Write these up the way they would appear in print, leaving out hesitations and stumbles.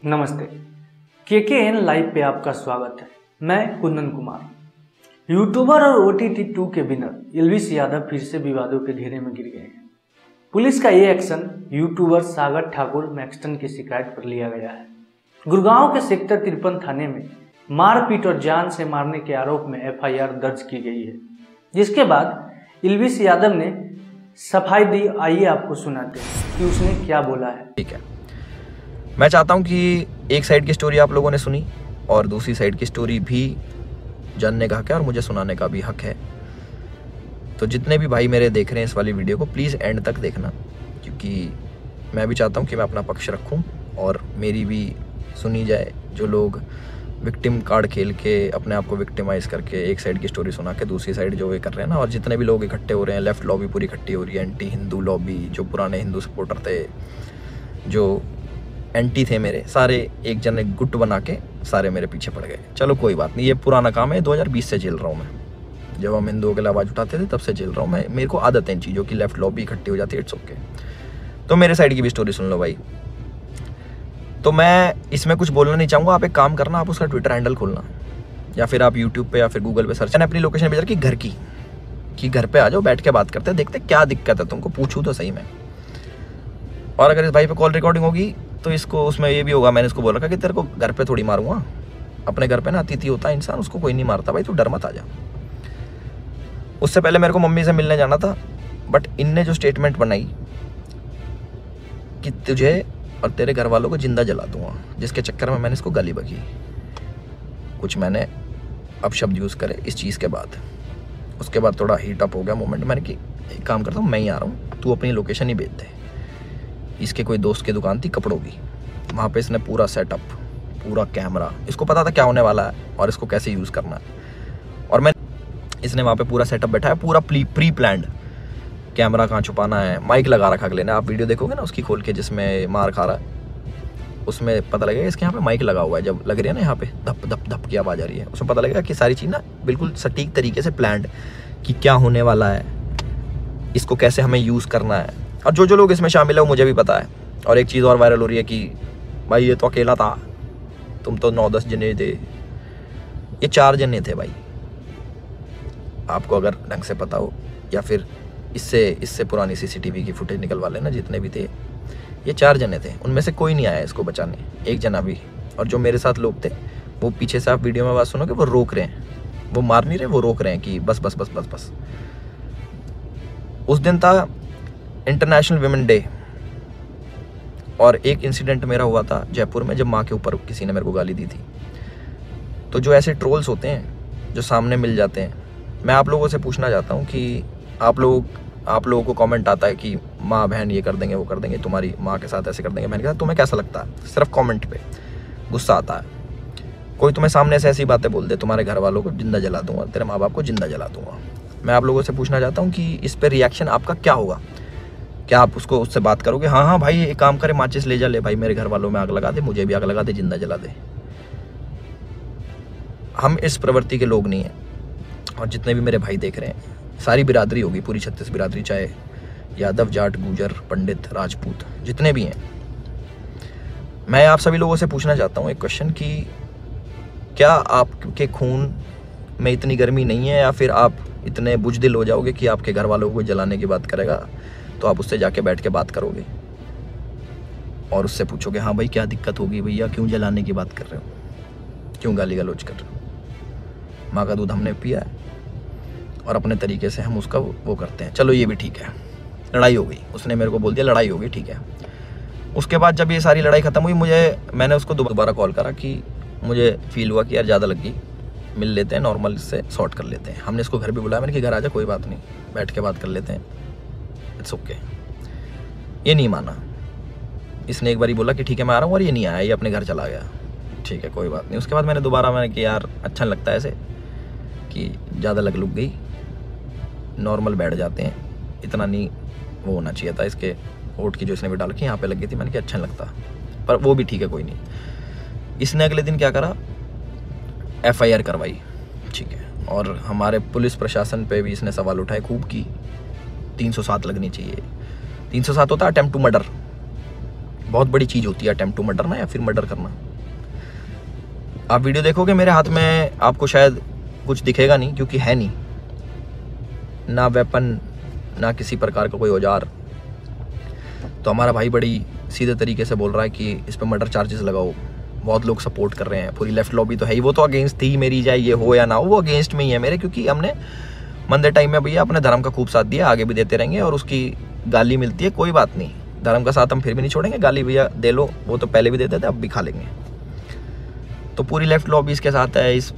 नमस्ते, KKN live पे आपका स्वागत है। मैं कुंदन कुमार। यूट्यूबर और OTT 2 के विनर एल्विस यादव फिर से विवादों के घेरे में गिर गए हैं। पुलिस का ये एक्शन यूट्यूबर सागर ठाकुर मैक्सटन की शिकायत पर लिया गया है। गुड़गांव के सेक्टर 53 थाने में मारपीट और जान से मारने के आरोप में FIR दर्ज की गई है, जिसके बाद एल्विस यादव ने सफाई दी। आइए आपको सुनाते हैं कि उसने क्या बोला है। ठीक है, मैं चाहता हूं कि एक साइड की स्टोरी आप लोगों ने सुनी और दूसरी साइड की स्टोरी भी जानने का हक है और मुझे सुनाने का भी हक है। तो जितने भी भाई मेरे देख रहे हैं इस वाली वीडियो को, प्लीज़ एंड तक देखना, क्योंकि मैं भी चाहता हूं कि मैं अपना पक्ष रखूं और मेरी भी सुनी जाए। जो लोग विक्टिम कार्ड खेल के अपने आप को विक्टिमाइज करके एक साइड की स्टोरी सुना के दूसरी साइड जो वे कर रहे हैं ना, और जितने भी लोग इकट्ठे हो रहे हैं, लेफ्ट लॉबी पूरी इकट्ठी हो रही है, एंटी हिंदू लॉबी, जो पुराने हिंदू सपोर्टर थे, जो एंटी थे मेरे, सारे एक जन गुट बना के सारे मेरे पीछे पड़ गए। चलो कोई बात नहीं, ये पुराना काम है, 2020 से झेल रहा हूँ मैं। जब हम हिंदुओं के लिए आवाज़ उठाते थे तब से झेल रहा हूँ मैं। मेरे को आदत है इन चीज़ों की, लेफ्ट लॉबी इकट्ठी हो जाती है, इट्स ओके। तो मेरे साइड की भी स्टोरी सुन लो भाई। तो मैं इसमें कुछ बोलना नहीं चाहूँगा। आप एक काम करना, आप उसका ट्विटर हैंडल खोलना या फिर आप यूट्यूब पे या फिर गूगल पे सर्च करना, अपनी लोकेशन भेज कि घर की, कि घर पे आ जाओ, बैठ के बात करते हैं, देखते क्या दिक्कत है तुमको, पूछूँ तो सही मैं। और अगर इस भाई पे कॉल रिकॉर्डिंग होगी तो इसको उसमें ये भी होगा, मैंने इसको बोल रखा कि तेरे को घर पे थोड़ी मारूंगा। अपने घर पे ना अतिथि होता है इंसान, उसको कोई नहीं मारता भाई, तू डर मत आ जा। उससे पहले मेरे को मम्मी से मिलने जाना था, बट इनने जो स्टेटमेंट बनाई कि तुझे और तेरे घर वालों को जिंदा जला दूंगा, जिसके चक्कर में मैंने इसको गाली बकी। कुछ मैंने अब शब्द यूज़ करे इस चीज़ के बाद। उसके बाद थोड़ा हीट अप हो गया मोमेंट। मैंने कि एक काम करता हूँ, मैं ही आ रहा हूँ, तू अपनी लोकेशन ही भेज दे। इसके कोई दोस्त की दुकान थी कपड़ों की, वहाँ पे इसने पूरा सेटअप, पूरा कैमरा, इसको पता था क्या होने वाला है और इसको कैसे यूज़ करना है। और मैं इसने वहाँ पे पूरा सेटअप बैठाया, पूरा प्री प्लान्ड, कैमरा कहाँ छुपाना है, माइक लगा रखा अगले ने। आप वीडियो देखोगे ना उसकी खोल के जिसमें मार खा रहा है, उसमें पता लगेगा इसके यहाँ पे माइक लगा हुआ है। जब लग रही है ना यहाँ पे धप धप धप की आवाज़ आ रही है, उसमें पता लगेगा कि सारी चीज़ ना बिल्कुल सटीक तरीके से प्लान्ड, कि क्या होने वाला है, इसको कैसे हमें यूज़ करना है। और जो जो लोग इसमें शामिल है वो मुझे भी पता है। और एक चीज़ और वायरल हो रही है कि भाई ये तो अकेला था, तुम तो 9-10 जने थे। ये 4 जने थे भाई, आपको अगर ढंग से पता हो, या फिर इससे पुरानी CCTV की फुटेज निकलवा लेना, जितने भी थे ये 4 जने थे। उनमें से कोई नहीं आया इसको बचाने, एक जना भी। और जो मेरे साथ लोग थे वो पीछे से, आप वीडियो में बात सुनोगे, वो रोक रहे हैं, वो मार नहीं रहे, वो रोक रहे हैं कि बस बस बस बस बस। उस दिन था इंटरनेशनल विमेन डे, और एक इंसिडेंट मेरा हुआ था जयपुर में, जब माँ के ऊपर किसी ने मेरे को गाली दी थी। तो जो ऐसे ट्रोल्स होते हैं जो सामने मिल जाते हैं, मैं आप लोगों से पूछना चाहता हूँ कि आप लोगों को कमेंट आता है कि माँ बहन ये कर देंगे, वो कर देंगे, तुम्हारी माँ के साथ ऐसे कर देंगे। मैंने कहा तुम्हें कैसा लगता है? सिर्फ कमेंट पे गुस्सा आता है। कोई तुम्हें सामने से ऐसी बातें बोल दे, तुम्हारे घर वालों को जिंदा जला दूंगा, तेरे माँ बाप को जिंदा जला दूंगा। मैं आप लोगों से पूछना चाहता हूँ कि इस पर रिएक्शन आपका क्या होगा? क्या आप उससे बात करोगे, हाँ हाँ भाई एक काम करे, माचिस ले जा, ले भाई मेरे घर वालों में आग लगा दे, मुझे भी आग लगा दे, जिंदा जला दे? हम इस प्रवृत्ति के लोग नहीं हैं। और जितने भी मेरे भाई देख रहे हैं, सारी बिरादरी होगी, पूरी 36 बिरादरी, चाहे यादव, जाट, गुजर, पंडित, राजपूत, जितने भी हैं, मैं आप सभी लोगों से पूछना चाहता हूँ एक क्वेश्चन कि क्या आपके खून में इतनी गर्मी नहीं है, या फिर आप इतने बुजदिल हो जाओगे कि आपके घर वालों को जलाने की बात करेगा तो आप उससे जाके बैठ के बात करोगे और उससे पूछोगे, हाँ भाई क्या दिक्कत होगी भैया, क्यों जलाने की बात कर रहे हो, क्यों गाली गलौज कर रहे हो? माँ का दूध हमने पिया है और अपने तरीके से हम उसका वो करते हैं। चलो ये भी ठीक है, लड़ाई हो गई, उसने मेरे को बोल दिया लड़ाई हो गई, ठीक है। उसके बाद जब ये सारी लड़ाई ख़त्म हुई, मैंने उसको दोबारा कॉल करा कि मुझे फील हुआ कि यार ज़्यादा लग गई, मिल लेते हैं, नॉर्मल से सॉर्ट कर लेते हैं। हमने इसको घर भी बुलाया, मैंने कि घर आ जा, कोई बात नहीं, बैठ के बात कर लेते हैं, इट्स ओके। ये नहीं माना, इसने एक बार बोला कि ठीक है मैं आ रहा हूँ, और ये नहीं आया, ये अपने घर चला गया। ठीक है कोई बात नहीं। उसके बाद मैंने कि यार अच्छा नहीं लगता ऐसे कि ज़्यादा लग लुक गई, नॉर्मल बैठ जाते हैं, इतना नहीं वो होना चाहिए था। इसके होठ की जो इसने भी डाल के यहाँ पे लग गई थी, मैंने कहा अच्छा नहीं लगता, पर वो भी ठीक है कोई नहीं। इसने अगले दिन क्या करा, FIR करवाई, ठीक है। और हमारे पुलिस प्रशासन पे भी इसने सवाल उठाए खूब की 307 लगनी चाहिए। 307 होता है अटेम्प्ट टू मर्डर, बहुत बड़ी चीज़ होती है अटेम्प्ट टू मर्डर ना, या फिर मर्डर करना। आप वीडियो देखोगे मेरे हाथ में, आपको शायद कुछ दिखेगा नहीं, क्योंकि है नहीं ना वेपन, ना किसी प्रकार का कोई औजार। तो हमारा भाई बड़ी सीधे तरीके से बोल रहा है कि इस पर मर्डर चार्जेस लगाओ। बहुत लोग सपोर्ट कर रहे हैं, पूरी लेफ्ट लॉबी तो है ही, वो तो अगेंस्ट थी मेरी, चाहे ये हो या ना हो, वो अगेंस्ट में ही है मेरे, क्योंकि हमने मंदे टाइम में भैया अपने धर्म का खूब साथ दिया, आगे भी देते रहेंगे। और उसकी गाली मिलती है, कोई बात नहीं, धर्म का साथ हम फिर भी नहीं छोड़ेंगे। गाली भैया दे लो, वो तो पहले भी देते थे, अब भी खा लेंगे। तो पूरी लेफ्ट लॉबी इसके साथ है। इस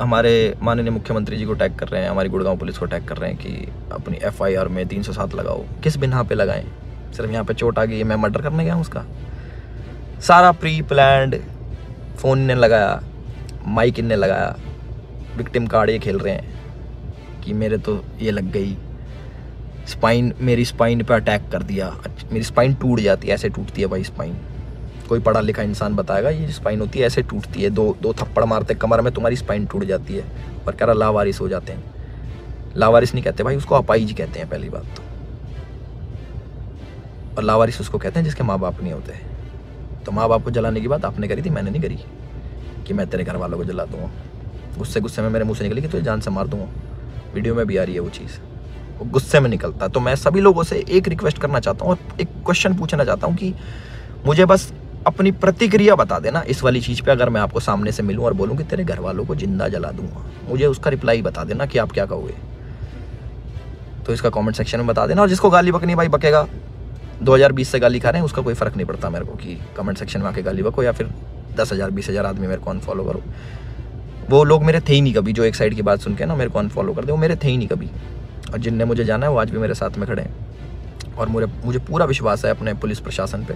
हमारे माननीय मुख्यमंत्री जी को टैग कर रहे हैं, हमारी गुड़गांव पुलिस को टैग कर रहे हैं कि अपनी FIR में 307 लगाओ। किस बिना पे लगाएं? सिर्फ यहाँ पे चोट आ गई, मैं मर्डर करने गया हूँ उसका? सारा प्री प्लान्ड, फ़ोन ने लगाया, माइक इनने लगाया, विक्टिम कार्ड ये खेल रहे हैं कि मेरे तो ये लग गई स्पाइन, मेरी स्पाइन पे अटैक कर दिया, मेरी स्पाइन टूट जाती है। ऐसे टूटती है भाई स्पाइन, कोई पढ़ा लिखा इंसान बताएगा ये स्पाइन होती है, ऐसे टूटती है। दो थप्पड़ मारते कमर में, तुम्हारी स्पाइन टूट जाती है। और कह रहा लावारिस हो जाते हैं। लावारिस नहीं कहते भाई, उसको अपाहिज कहते हैं पहली बात तो। और लावारिस उसको कहते हैं जिसके माँ बाप नहीं होते। तो माँ बाप को जलाने की बात आपने करी थी, मैंने नहीं करी कि मैं तेरे घर वालों को जला दूंगा। गुस्से में मेरे मुँह से निकली कि तुझे जान से मार दूंगा। वीडियो में भी आ रही है वो चीज़, वो गुस्से में निकलता। तो मैं सभी लोगों से एक रिक्वेस्ट करना चाहता हूँ और एक क्वेश्चन पूछना चाहता हूँ कि मुझे बस अपनी प्रतिक्रिया बता देना इस वाली चीज़ पे। अगर मैं आपको सामने से मिलूं और बोलूं कि तेरे घर वालों को जिंदा जला दूंगा, मुझे उसका रिप्लाई बता देना कि आप क्या कहोगे। तो इसका कमेंट सेक्शन में बता देना। और जिसको गाली बकनी भाई बकेगा, 2020 से गाली खा रहे हैं, उसका कोई फ़र्क नहीं पड़ता मेरे को कि कमेंट सेक्शन में आके गाली बको या फिर 10,000 20,000 आदमी मेरे को अनफॉलो करो। वो लोग मेरे थे ही नहीं कभी, जो एक साइड की बात सुन के ना मेरे को अनफॉलो कर दे, वो मेरे थे ही नहीं कभी। और जिनने मुझे जाना है वो आज भी मेरे साथ में खड़े हैं। और मुझे पूरा विश्वास है अपने पुलिस प्रशासन पे,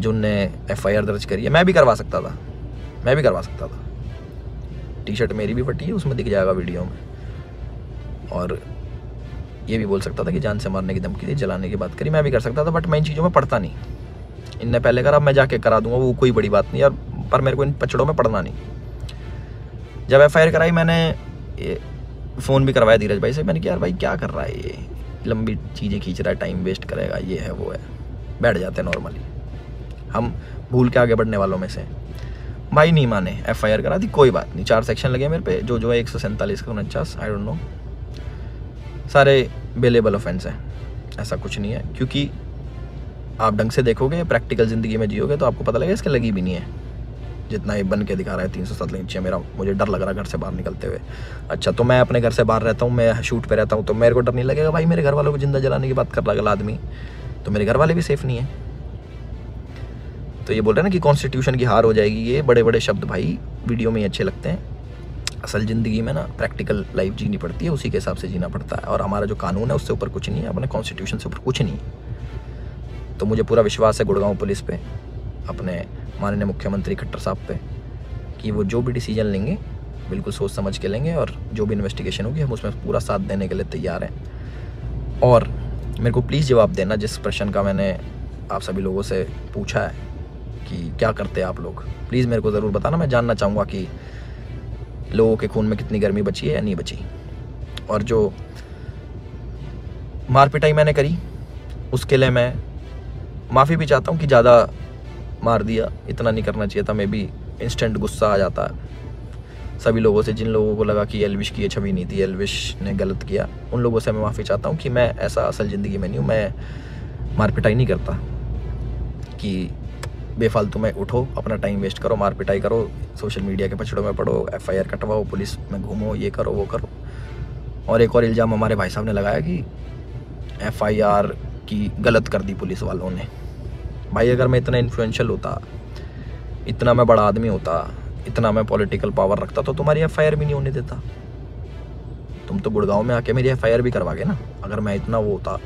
जो उनने FIR दर्ज करी है। मैं भी करवा सकता था, टी-शर्ट मेरी भी फटी है, उसमें दिख जाएगा वीडियो में। और ये भी बोल सकता था कि जान से मारने की धमकी दी, जलाने की बात करी, मैं भी कर सकता था। बट मैं इन चीज़ों में पढ़ता नहीं। इनने पहले करा, मैं जाके करा दूंगा, वो कोई बड़ी बात नहीं यार। पर मेरे को इन पचड़ों में पढ़ना नहीं। जब FIR कराई, मैंने फ़ोन भी करवाया धीरज भाई से। मैंने कहा यार भाई क्या कर रहा है ये, लंबी चीज़ें खींच रहा है, टाइम वेस्ट करेगा, ये है वो है। बैठ जाते हैं नॉर्मली, हम भूल के आगे बढ़ने वालों में से। भाई नहीं माने, FIR करा दी, कोई बात नहीं। 4 सेक्शन लगे मेरे पे, जो है 147 का 49, आई डोंट नो, सारे बेलेबल ऑफेंस हैं। ऐसा कुछ नहीं है, क्योंकि आप ढंग से देखोगे, प्रैक्टिकल ज़िंदगी में जियोगे तो आपको पता लगेगा इसके लगी भी नहीं है। जितना ये बन के दिखा रहा है 307 नीचे, मुझे डर लग रहा है घर से बाहर निकलते हुए। अच्छा, तो मैं अपने घर से बाहर रहता हूँ, मैं शूट पे रहता हूँ, तो मेरे को डर नहीं लगेगा भाई मेरे घर वालों को जिंदा जलाने की बात कर रहा अगला आदमी, तो मेरे घर वाले भी सेफ नहीं है। तो ये बोल रहे हैं ना कि कॉन्स्टिट्यूशन की हार हो जाएगी, ये बड़े बड़े शब्द भाई वीडियो में ही अच्छे लगते हैं। असल ज़िंदगी में ना प्रैक्टिकल लाइफ जीनी पड़ती है, उसी के हिसाब से जीना पड़ता है। और हमारा जो कानून है उससे ऊपर कुछ नहीं है, अपने कॉन्स्टिट्यूशन से ऊपर कुछ नहीं है। तो मुझे पूरा विश्वास है गुड़गांव पुलिस पे, अपने माननीय मुख्यमंत्री खट्टर साहब पे, कि वो जो भी डिसीजन लेंगे बिल्कुल सोच समझ के लेंगे, और जो भी इन्वेस्टिगेशन होगी हम उसमें पूरा साथ देने के लिए तैयार हैं। और मेरे को प्लीज़ जवाब देना जिस प्रश्न का मैंने आप सभी लोगों से पूछा है कि क्या करते हैं आप लोग, प्लीज़ मेरे को ज़रूर बताना। मैं जानना चाहूँगा कि लोगों के खून में कितनी गर्मी बची है या नहीं बची। और जो मार पिटाई मैंने करी उसके लिए मैं माफ़ी भी चाहता हूँ कि ज़्यादा मार दिया, इतना नहीं करना चाहिए था। मैं भी इंस्टेंट गुस्सा आ जाता है सभी लोगों से, जिन लोगों को लगा कि एल्विश की ये छवि नहीं थी, एल्विश ने गलत किया, उन लोगों से मैं माफ़ी चाहता हूँ कि मैं ऐसा असल ज़िंदगी में नहीं हूँ। मैं मार पिटाई नहीं करता कि बेफालतू में उठो, अपना टाइम वेस्ट करो, मार पिटाई करो, सोशल मीडिया के पछड़ों में पड़ो, FIR कटवाओ, पुलिस में घूमो, ये करो वो करो। और एक और इल्ज़ाम हमारे भाई साहब ने लगाया कि FIR की गलत कर दी पुलिस वालों ने। भाई अगर मैं इतना इन्फ्लुएंशियल होता, इतना मैं बड़ा आदमी होता, इतना मैं पॉलिटिकल पावर रखता, तो तुम्हारी FIR भी नहीं होने देता। तुम तो गुड़गांव में आके मेरी FIR भी करवा गए ना। अगर मैं इतना वो होता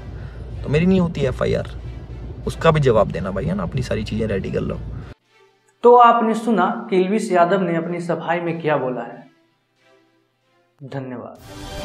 तो मेरी नहीं होती FIR। उसका भी जवाब देना भाई, है ना, अपनी सारी चीज़ें रेडी कर लो। तो आपने सुना कि एल्विश यादव ने अपनी सफाई में क्या बोला है। धन्यवाद।